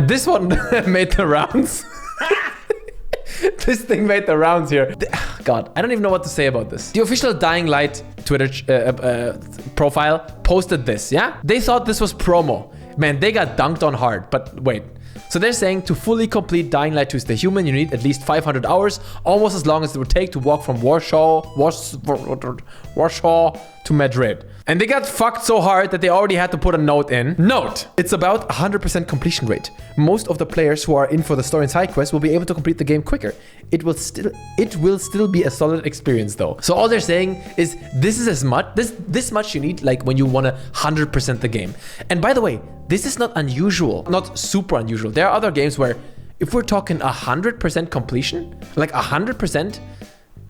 And this one made the rounds. This thing made the rounds here. God, I don't even know what to say about this. The official Dying Light Twitter profile posted this, yeah? They thought this was promo. Man, they got dunked on hard, but wait. So they're saying to fully complete Dying Light 2 Stay Human, you need at least 500 hours, almost as long as it would take to walk from Warsaw to Madrid. And they got fucked so hard that they already had to put a note in. Note, it's about 100% completion rate. Most of the players who are in for the story and side quests will be able to complete the game quicker. It will still be a solid experience though. So all they're saying is this is as much, this much you need like when you want to 100% the game. And by the way, this is not unusual, not super unusual. There are other games where if we're talking 100% completion, like 100%,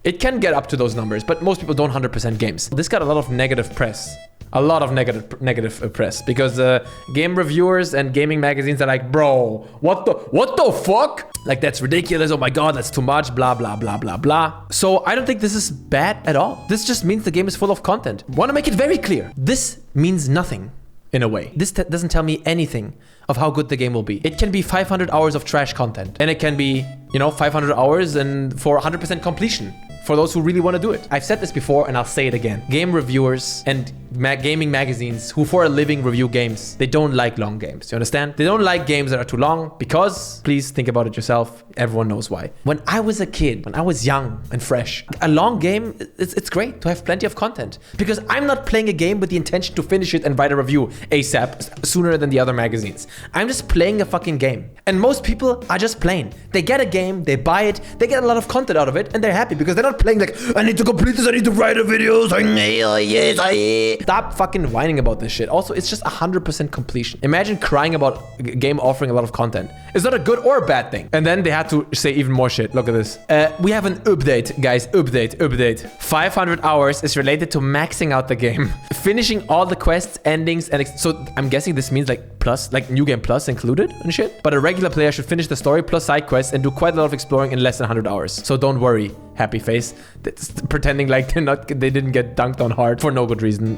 it can get up to those numbers, but most people don't 100% games. This got a lot of negative press. A lot of negative press because game reviewers and gaming magazines are like, bro, what the fuck? Like, that's ridiculous. Oh my God, that's too much. Blah, blah, blah, blah, blah. So I don't think this is bad at all. This just means the game is full of content. Want to make it very clear. This means nothing in a way. This doesn't tell me anything of how good the game will be. It can be 500 hours of trash content and it can be, 500 hours and for 100% completion. For those who really want to do it. I've said this before and I'll say it again. Game reviewers and gaming magazines who for a living review games, they don't like long games. You understand? They don't like games that are too long because, please think about it yourself, everyone knows why. When I was a kid, when I was young and fresh, a long game, it's great to have plenty of content. Because I'm not playing a game with the intention to finish it and write a review ASAP sooner than the other magazines. I'm just playing a fucking game. And most people are just playing. They get a game, they buy it, they get a lot of content out of it, and they're happy because they're not playing like, I need to complete this, I need to write a video. Stop fucking whining about this shit. Also, it's just 100% completion. Imagine crying about a game offering a lot of content. It's not a good or a bad thing. And then they had to say even more shit. Look at this. We have an update, guys. Update. 500 hours is related to maxing out the game. Finishing all the quests, endings, and so I'm guessing this means like plus, like new game plus included and shit. But a regular player should finish the story plus side quests and do quite a lot of exploring in less than 100 hours. So don't worry, happy face. That's pretending like they didn't get dunked on hard for no good reason.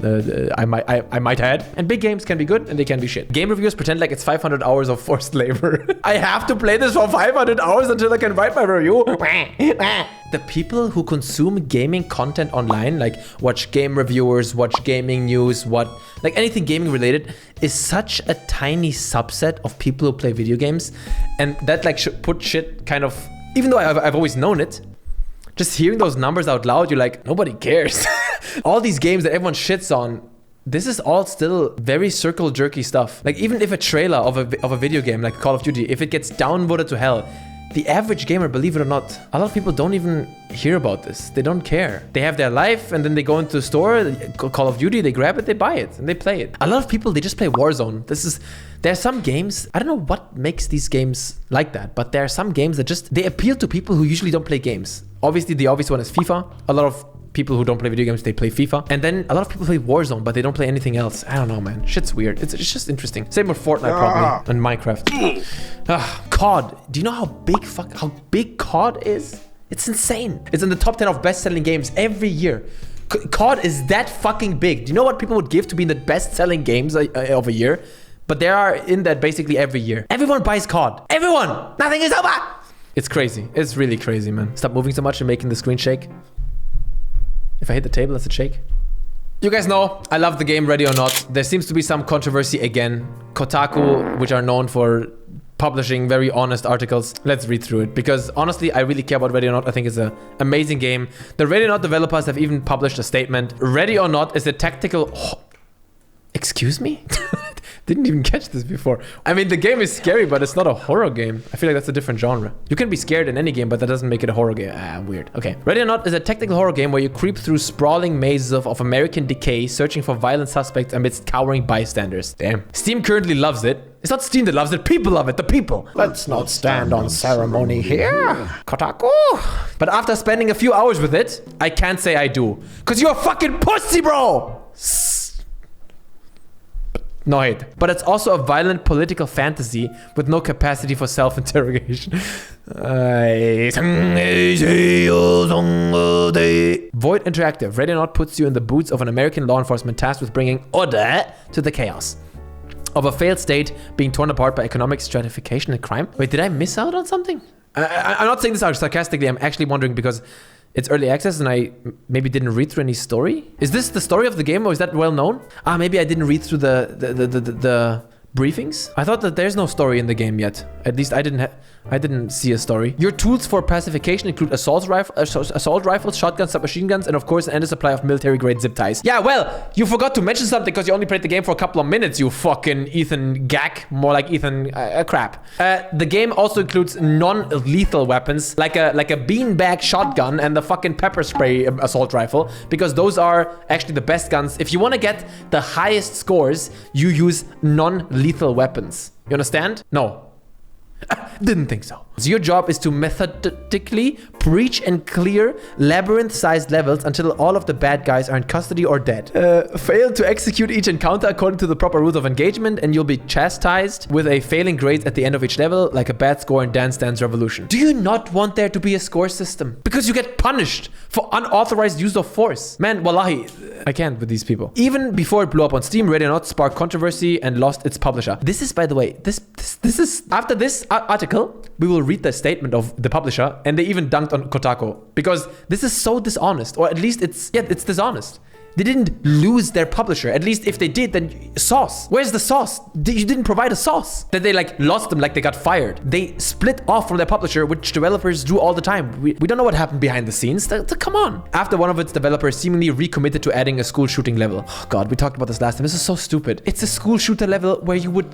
I might add. And big games can be good and they can be shit. Game reviewers pretend like it's 500 hours of forced labor. I have to play this for 500 hours until I can write my review. The people who consume gaming content online, like watch game reviewers, watch gaming news, like anything gaming related, is such a tiny subset of people who play video games. And that like should put shit kind of, even though I've always known it, just hearing those numbers out loud, you're like, nobody cares. All these games that everyone shits on, this is all still very circle jerky stuff. Like even if a trailer of a video game like Call of Duty, if it gets downvoted to hell, the average gamer, believe it or not, a lot of people don't even hear about this. They don't care. They have their life and then they go into the store, Call of Duty, they grab it, they buy it, and they play it. A lot of people, they just play Warzone. There are some games, I don't know what makes these games like that, but there are some games that just, they appeal to people who usually don't play games. Obviously, the obvious one is FIFA. A lot of people who don't play video games, they play FIFA. And then a lot of people play Warzone, but they don't play anything else. I don't know, man. Shit's weird. It's just interesting. Same with Fortnite probably and Minecraft. COD. Do you know how big COD is? It's insane. It's in the top 10 of best-selling games every year. COD is that fucking big. Do you know what people would give to be in the best-selling games of a year? But they are in that basically every year. Everyone buys COD. Everyone. Nothing is over. It's crazy. It's really crazy, man. Stop moving so much and making the screen shake. If I hit the table, that's a shake. You guys know, I love the game Ready or Not. There seems to be some controversy again. Kotaku, which are known for publishing very honest articles. Let's read through it. Because honestly, I really care about Ready or Not. I think it's an amazing game. The Ready or Not developers have even published a statement. Ready or Not is a tactical... Excuse me? Didn't even catch this before. I mean, the game is scary, but it's not a horror game. I feel like that's a different genre. You can be scared in any game, but that doesn't make it a horror game. Weird. Okay. Ready or Not is a technical horror game where you creep through sprawling mazes of American decay, searching for violent suspects amidst cowering bystanders. Damn. Steam currently loves it. It's not Steam that loves it. People love it. The people. Let's not stand on ceremony here. Kotaku. But after spending a few hours with it, I can't say I do. Because you're a fucking pussy, bro. No hate. But it's also a violent political fantasy with no capacity for self-interrogation. Void Interactive. Ready or Not puts you in the boots of an American law enforcement tasked with bringing order to the chaos. of a failed state being torn apart by economic stratification and crime. Wait, did I miss out on something? I'm not saying this out sarcastically. I'm actually wondering because it's early access and I maybe didn't read through any story. Is this the story of the game or is that well known? Maybe I didn't read through the briefings. I thought that there's no story in the game yet. At least I didn't see a story. Your tools for pacification include assault rifles, shotguns, submachine guns, and of course an endless supply of military-grade zip ties. Yeah, well, you forgot to mention something because you only played the game for a couple of minutes, you fucking Ethan Gack. More like Ethan crap. The game also includes non-lethal weapons like a beanbag shotgun and the fucking pepper spray assault rifle, because those are actually the best guns. If you want to get the highest scores, you use non-lethal weapons. You understand? No. Didn't think so. So your job is to methodically breach and clear labyrinth-sized levels until all of the bad guys are in custody or dead. Fail to execute each encounter according to the proper rules of engagement and you'll be chastised with a failing grade at the end of each level, like a bad score in Dance Dance Revolution. Do you not want there to be a score system? Because you get punished for unauthorized use of force. Man, wallahi, I can't with these people. Even before it blew up on Steam, Radionaut sparked controversy and lost its publisher. This is, by the way, this is after this article, we will read the statement of the publisher, and they even dunked on Kotaku because this is so dishonest, or at least it's dishonest. They didn't lose their publisher. At least if they did, then sauce. Where's the sauce? You didn't provide a sauce. That they like lost them, like they got fired. They split off from their publisher, which developers do all the time. We don't know what happened behind the scenes. Come on. After one of its developers seemingly recommitted to adding a school shooting level. Oh God, we talked about this last time. This is so stupid. It's a school shooter level where you would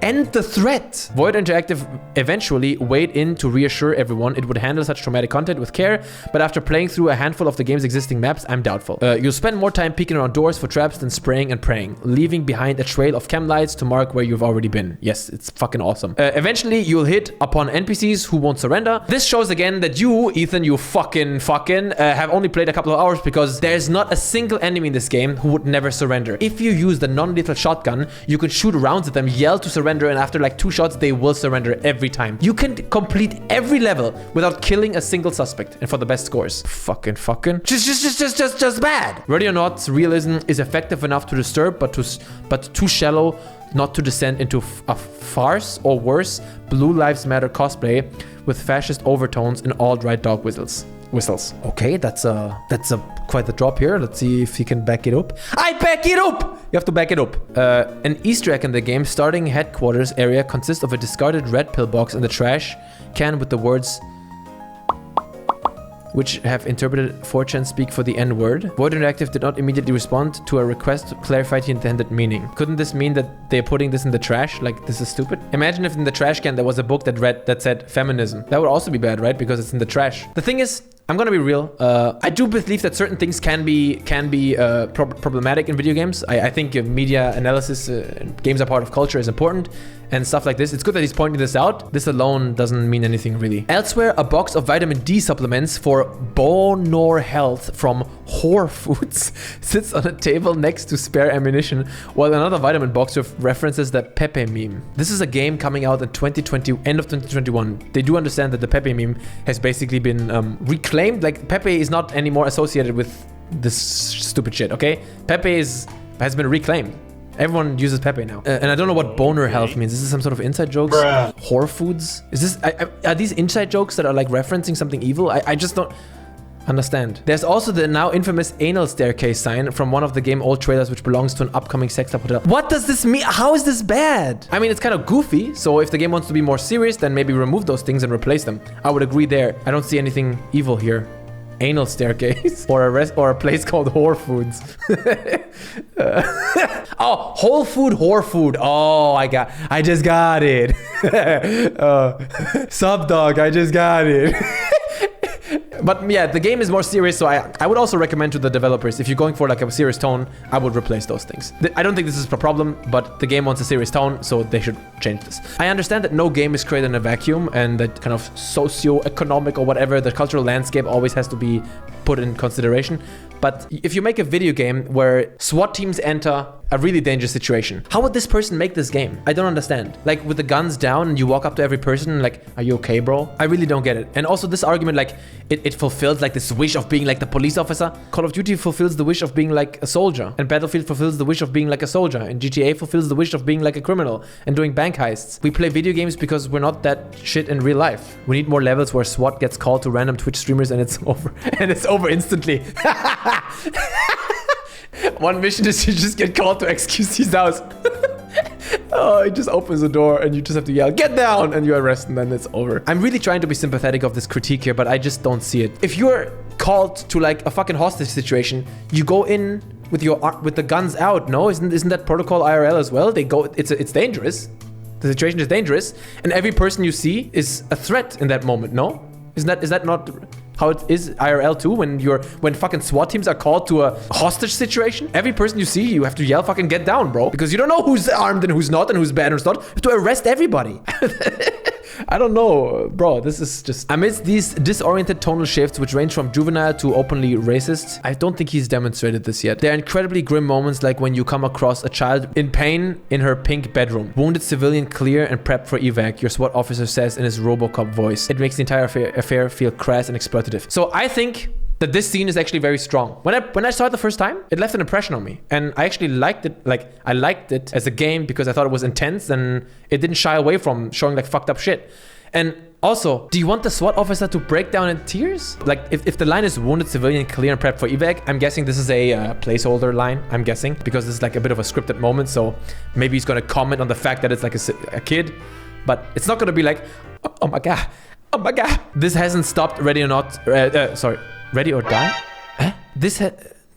end the threat. Void Interactive eventually weighed in to reassure everyone it would handle such traumatic content with care, but after playing through a handful of the game's existing maps, I'm doubtful. You'll spend more time peeking around doors for traps than spraying and praying, leaving behind a trail of chem lights to mark where you've already been. Yes, it's fucking awesome. Eventually, you'll hit upon NPCs who won't surrender. This shows again that you, Ethan, you fucking have only played a couple of hours because there's not a single enemy in this game who would never surrender. If you use the non-lethal shotgun, you can shoot rounds at them, yell to surrender, and after like 2 shots they will surrender every time. You can complete every level without killing a single suspect, and for the best scores. Fucking just bad. Radionaut's realism is effective enough to disturb, but too shallow not to descend into a farce, or worse, Blue Lives Matter cosplay with fascist overtones and alt-right dog whistles. Okay, that's quite the drop here. Let's see if he can back it up. I back it up! You have to back it up. An Easter egg in the game starting headquarters area consists of a discarded red pill box in the trash can with the words which have interpreted 4chan speak for the N-word. Void Interactive did not immediately respond to a request to clarify the intended meaning. Couldn't this mean that they're putting this in the trash? Like, this is stupid? Imagine if in the trash can there was a book that said feminism. That would also be bad, right? Because it's in the trash. The thing is, I'm gonna be real. I do believe that certain things can be problematic in video games. I think media analysis, games are part of culture, is important, and stuff like this. It's good that he's pointing this out. This alone doesn't mean anything really. Elsewhere, a box of vitamin D supplements for bone nor health from Whore Foods sits on a table next to spare ammunition, while another vitamin box references the Pepe meme. This is a game coming out in end of 2021. They do understand that the Pepe meme has basically been reclaimed. Like, Pepe is not anymore associated with this stupid shit, okay? Pepe has been reclaimed. Everyone uses Pepe now. And I don't know what boner health means. Is this some sort of inside jokes? Bruh. Whore foods? Is this... are these inside jokes that are like referencing something evil? I just don't understand. There's also the now infamous anal staircase sign from one of the game old trailers, which belongs to an upcoming sex club hotel. What does this mean? How is this bad? I mean, it's kind of goofy. So if the game wants to be more serious, then maybe remove those things and replace them. I would agree there. I don't see anything evil here. Anal staircase or a place called Whore Foods. Oh, Whole Food Whore Food. Oh, I just got it. Sub dog, I just got it. But yeah, the game is more serious, so I would also recommend to the developers, if you're going for like a serious tone, I would replace those things. I don't think this is a problem, but the game wants a serious tone, so they should change this. I understand that no game is created in a vacuum, and that kind of socio-economic or whatever, the cultural landscape always has to be put in consideration. But if you make a video game where SWAT teams enter a really dangerous situation, how would this person make this game? I don't understand. Like with the guns down and you walk up to every person like, are you okay, bro? I really don't get it. And also this argument, like it fulfills like this wish of being like the police officer. Call of Duty fulfills the wish of being like a soldier, and Battlefield fulfills the wish of being like a soldier, and GTA fulfills the wish of being like a criminal and doing bank heists. We play video games because we're not that shit in real life. We need more levels where SWAT gets called to random Twitch streamers and it's over. And it's over instantly. One mission is you just get called to XQC's house. Oh, it just opens the door and you just have to yell, get down, and you arrest, and then it's over. I'm really trying to be sympathetic of this critique here, but I just don't see it. If you're called to like a fucking hostage situation, you go in with the guns out. No, isn't that protocol IRL as well? They go, it's dangerous. The situation is dangerous, and every person you see is a threat in that moment. No, is that not how it is IRL too? When fucking SWAT teams are called to a hostage situation, every person you see, you have to yell fucking get down, bro, because you don't know who's armed and who's not and who's bad and who's not. You have to arrest everybody. I don't know, bro. This is just... Amidst these disoriented tonal shifts, which range from juvenile to openly racist, I don't think he's demonstrated this yet. There are incredibly grim moments like when you come across a child in pain in her pink bedroom. Wounded civilian clear and prepped for evac, your SWAT officer says in his Robocop voice. It makes the entire affair feel crass and exploitative. So I think that this scene is actually very strong. When I saw it the first time, it left an impression on me. And I actually liked it. Like, I liked it as a game because I thought it was intense and it didn't shy away from showing like fucked up shit. And also, do you want the SWAT officer to break down in tears? Like, if the line is wounded civilian clear and prepped for evac, I'm guessing this is a placeholder line, I'm guessing, because this is like a bit of a scripted moment. So maybe he's gonna comment on the fact that it's like a kid, but it's not gonna be like, oh my God, oh my God. This hasn't stopped Ready or Not, Ready or Die? Huh?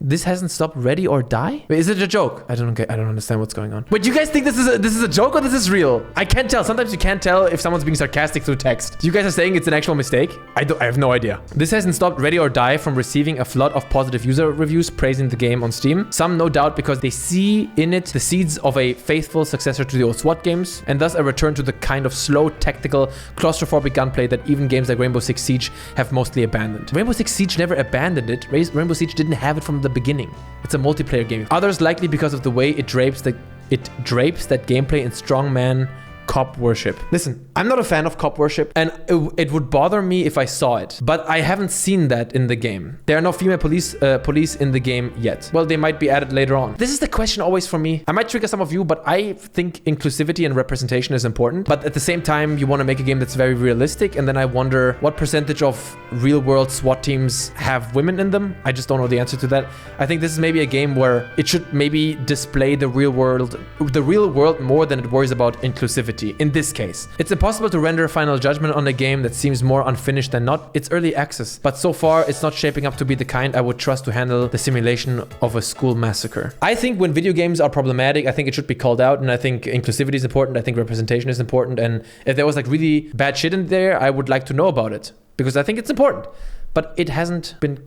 This hasn't stopped Ready or Die? Wait, is it a joke? I don't understand what's going on. Wait, do you guys think this is a joke or this is real? I can't tell. Sometimes you can't tell if someone's being sarcastic through text. You guys are saying it's an actual mistake? I have no idea. This hasn't stopped Ready or Die from receiving a flood of positive user reviews praising the game on Steam. Some no doubt because they see in it the seeds of a faithful successor to the old SWAT games, and thus a return to the kind of slow, tactical, claustrophobic gunplay that even games like Rainbow Six Siege have mostly abandoned. Rainbow Six Siege never abandoned it. Rainbow Siege didn't have it from the beginning. It's a multiplayer game. Others likely because of the way it drapes that gameplay in strongman cop worship. Listen, I'm not a fan of cop worship, and it would bother me if I saw it, but I haven't seen that in the game. There are no female police in the game yet. Well, they might be added later on. This is the question always for me. I might trigger some of you, but I think inclusivity and representation is important. But at the same time, you want to make a game that's very realistic, and then I wonder what percentage of real-world SWAT teams have women in them. I just don't know the answer to that. I think this is maybe a game where it should maybe display the real world more than it worries about inclusivity. In this case, it's impossible to render a final judgment on a game that seems more unfinished than not. It's early access, but so far it's not shaping up to be the kind I would trust to handle the simulation of a school massacre. I think when video games are problematic, I think it should be called out, and I think inclusivity is important. I think representation is important, and if there was like really bad shit in there, I would like to know about it because I think it's important, but it hasn't been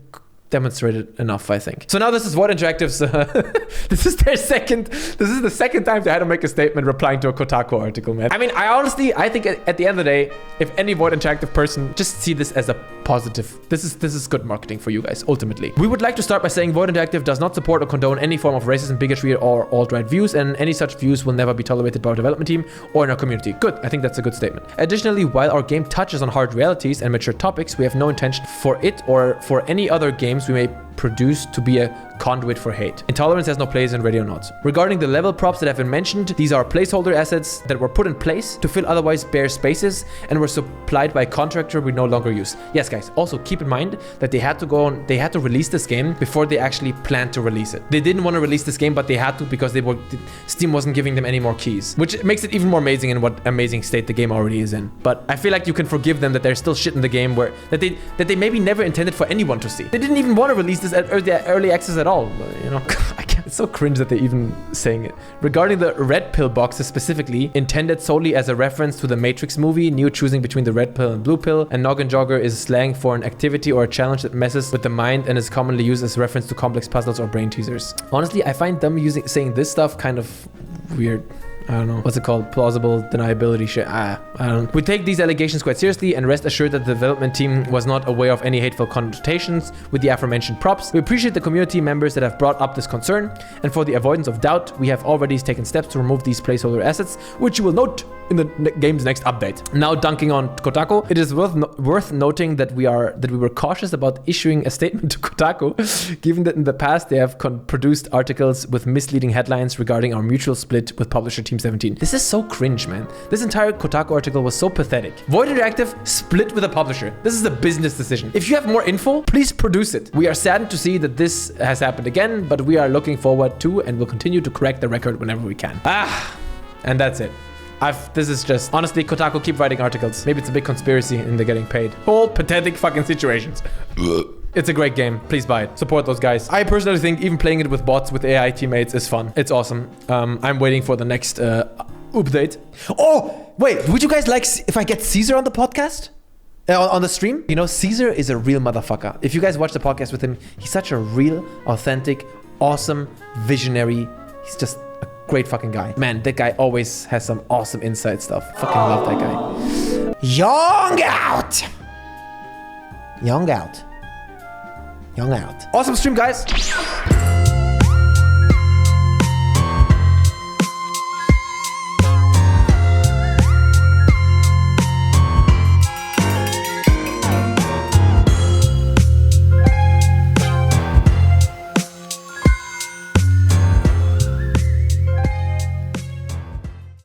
demonstrated enough, I think. So now this is Void Interactive's this is the second time they had to make a statement replying to a Kotaku article, man. I mean, I think at the end of the day, if any Void Interactive person, just see this as a positive. This is good marketing for you guys, ultimately. We would like to start by saying Void Interactive does not support or condone any form of racism, bigotry, or alt-right views, and any such views will never be tolerated by our development team or in our community. Good, I think that's a good statement. Additionally, while our game touches on hard realities and mature topics, we have no intention for it or for any other games we may produce to be a conduit for hate. Intolerance has no place in Ready or Not. Regarding the level props that have been mentioned, these are placeholder assets that were put in place to fill otherwise bare spaces and were supplied by a contractor we no longer use. Yes, guys, also keep in mind that they had to release this game before they actually planned to release it. They didn't want to release this game, but they had to because Steam wasn't giving them any more keys, which makes it even more amazing in what amazing state the game already is in. But I feel like you can forgive them that there's still shit in the game that they maybe never intended for anyone to see. They didn't even want to release this at early access at all, you know. It's so cringe that they're even saying it. Regarding the red pill boxes specifically, intended solely as a reference to the Matrix movie, Neo choosing between the red pill and blue pill, and noggin jogger is slang for an activity or a challenge that messes with the mind and is commonly used as reference to complex puzzles or brain teasers. Honestly, I find them saying this stuff kind of weird. I don't know. What's it called? Plausible deniability shit. I don't. We take these allegations quite seriously and rest assured that the development team was not aware of any hateful connotations with the aforementioned props. We appreciate the community members that have brought up this concern, and for the avoidance of doubt, we have already taken steps to remove these placeholder assets, which you will note in the game's next update. Now dunking on Kotaku, it is worth noting that we were cautious about issuing a statement to Kotaku, given that in the past they have produced articles with misleading headlines regarding our mutual split with publisher Team 17. This is so cringe, man. This entire Kotaku article was so pathetic. Void Interactive split with a publisher. This is a business decision. If you have more info, please produce it. We are saddened to see that this has happened again, but we are looking forward to and will continue to correct the record whenever we can. And that's it. This is just, honestly, Kotaku, keep writing articles. Maybe it's a big conspiracy and they're getting paid. Whole pathetic fucking situations. It's a great game. Please buy it. Support those guys. I personally think even playing it with bots, with AI teammates is fun. It's awesome. I'm waiting for the next update. Oh, wait. Would you guys like if I get Cesar on the podcast? On the stream? You know, Cesar is a real motherfucker. If you guys watch the podcast with him, he's such a real, authentic, awesome, visionary. He's just a great fucking guy. Man, that guy always has some awesome inside stuff. Fucking love that guy. Young out. Young out. Young out. Awesome stream, guys.